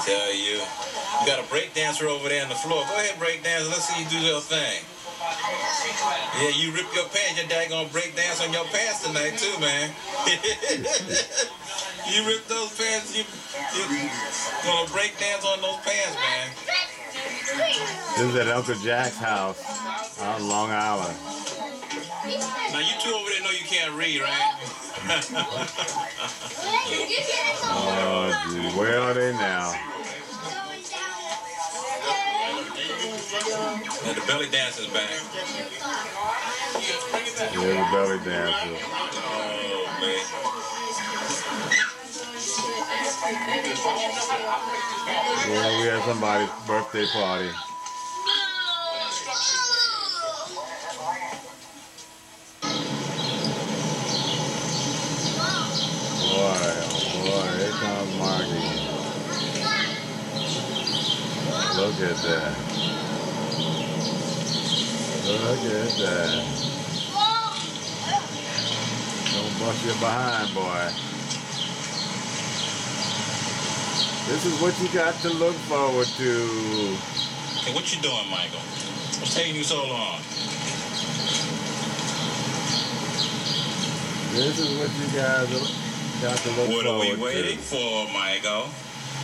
Tell you. You got a break dancer over there on the floor. Go ahead, break dancer. Let's see you do your thing. Yeah, you rip your pants. Your dad gonna break dance on your pants tonight too, man. You rip those pants. You gonna break dance on those pants, man. This is at Uncle Jack's house on Long Island. Now you two over there know you can't read, right? Oh, gee. Where are they now? And the belly dancer's back. There's the belly dancer. Oh, man. Yeah, we had somebody's birthday party. Boy, oh boy, here comes Margie. Look at that. Look at that. Don't bust your behind, boy. This is what you got to look forward to. Hey, what you doing, Michael? What's taking you so long? This is what you guys got to look forward to. What are we waiting for, Michael?